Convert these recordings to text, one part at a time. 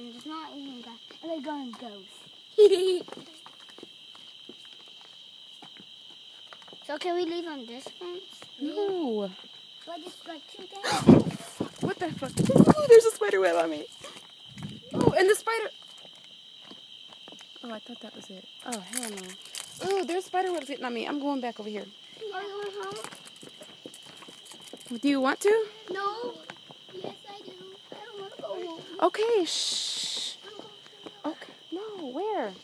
and it's not even got, and they're going ghost. So can we leave on this fence? No. But it's like 2 days. What the fuck? Oh, there's a spider web on me. Oh, and the spider. Oh, I thought that was it. Oh, hell no. Oh, there's spider webs getting on me. I'm going back over here. Are you going home? Do you want to? No. Yes, I do. I don't want to go home. Okay, shh. Okay. No, where?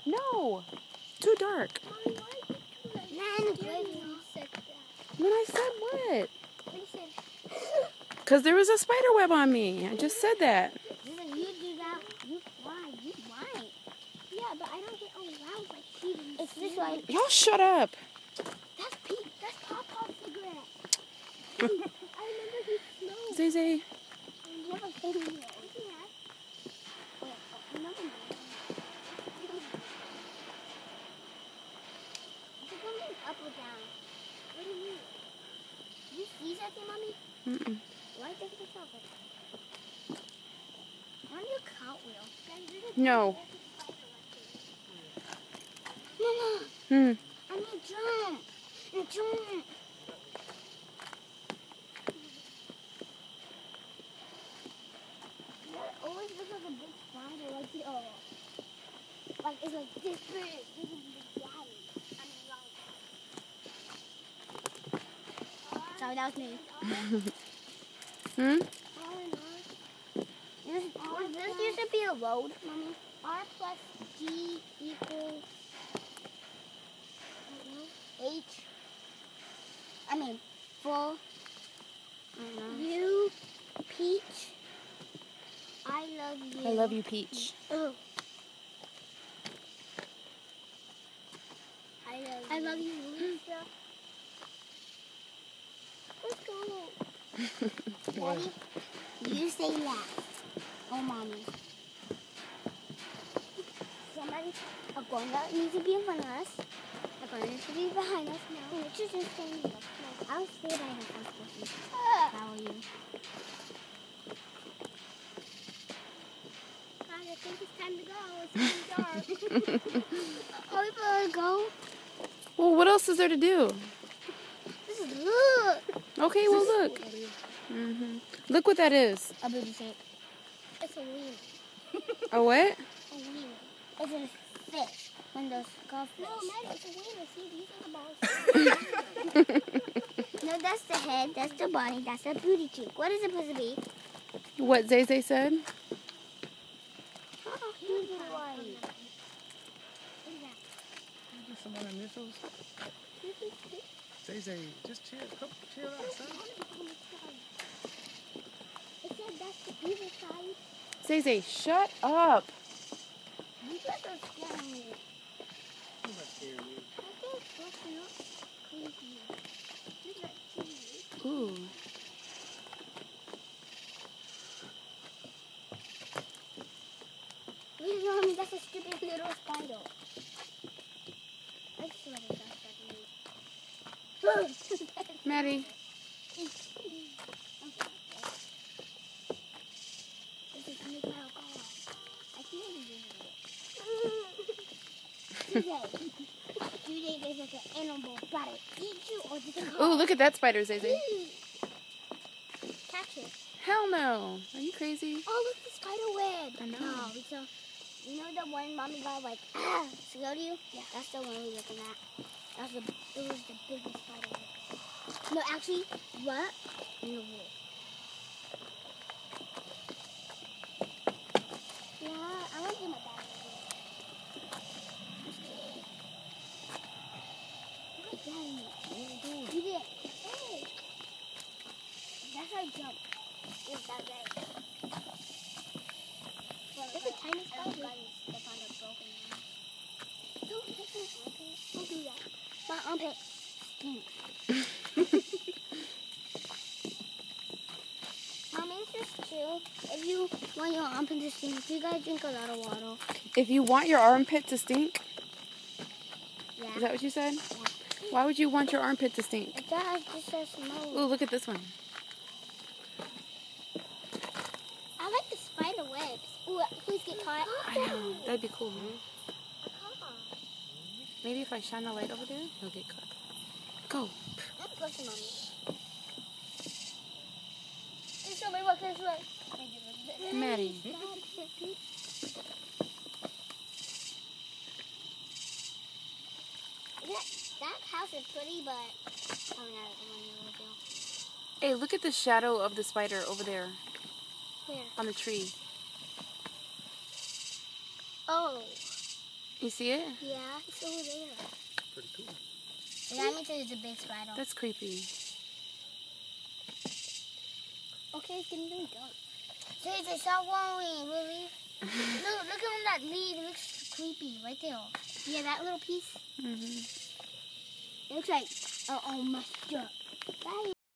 No. Too dark. Mommy, why are you doing that? When I said what? What you said? Because there was a spider web on me. I just said that. You do that. You fly. You might. Yeah, but I don't get around like she did. It's just like. Y'all shut up. That's Pete. That's Papa's cigarette. I remember he smoked. Zay. You have a baby nose. Yeah. Wait, another nose. Is it going up or down? What do you mean? Did you sneeze at me, Mommy? Mm-mm. Why take the chocolate? I want to do a cartwheel. No. Mama, I Hmm. need jump. Jump. That always looks like a big spider, like the like it's like this big. This is big daddy. Sorry, that was me. Hmm? This used to be a road, Mommy. R plus G equals H. I mean, full. You, Peach. I love you. I love you, Peach. Oh. I love you, Lisa. Let's go. Daddy, you say last. Oh, Mommy. Somebody, a grown-up needs to be in front of us. A grown-up needs to be behind us now. Which is just standing up. I'll stay by the first person. How are you? Guys, I think it's time to go. It's getting dark. Are we going to go? Well, what else is there to do? This is look. Okay, well, look. Look what that is. A booty shake. It's a wiener. A what? A wiener. It's a fish. One of those goldfish. No, man, it's a wiener. See, these are the balls. No, that's the head. That's the body. That's the booty cheek. What is it supposed to be? What Zay said? Oh, he's white. Some more initials. Zay, just chill out, son. It said that's the evil side. Zay, shut up. You guys are scaring me. I'm not scared of you. I think that's not creepy. Look at cheese. Ooh. Please, Mommy, that's a stupid little spider. I swear to God, that's Maddie. This is me, Kyle. I can't even do it. Do you think there's like an animal about to eat you or does it Ooh, look at that spider, Zay. catch it? Hell no. Are you crazy? Oh, look, the spider web. I know. No, it's a, you know the one Mommy got like, scared you? Yeah, that's the one we're looking at. It was the biggest spider web. No, actually, what? In the wood. Yeah, I want to do my dad. You did. Hey. That's how I jump. It's that way. There's a tiny spider. That's on the broken one. Don't hit my armpit. Don't do that. My armpit stinks. Mommy, it's just true. If you want your armpit to stink, you gotta drink a lot of water. If you want your armpit to stink, Yeah. is that what you said? Yeah. Why would you want your armpit to stink? It does. Just says no. Ooh, look at this one. I like the spider webs. Ooh, please get caught. I know. That'd be cool. Maybe if I shine a light over there, he'll get caught. Go. I'm pushing on me. There's somebody walking this way. Maddie. That house is pretty, but I'm not going to Hey, look at the shadow of the spider over there Where? on the tree. Oh, You see it? yeah, it's over there. Pretty cool. That means it's a big spider. That's creepy. Okay, it's getting really dark. Seriously, stop worrying, really. Look on that lead. It looks creepy right there. Yeah, that little piece. Mm-hmm. It looks like, oh, messed up. Bye.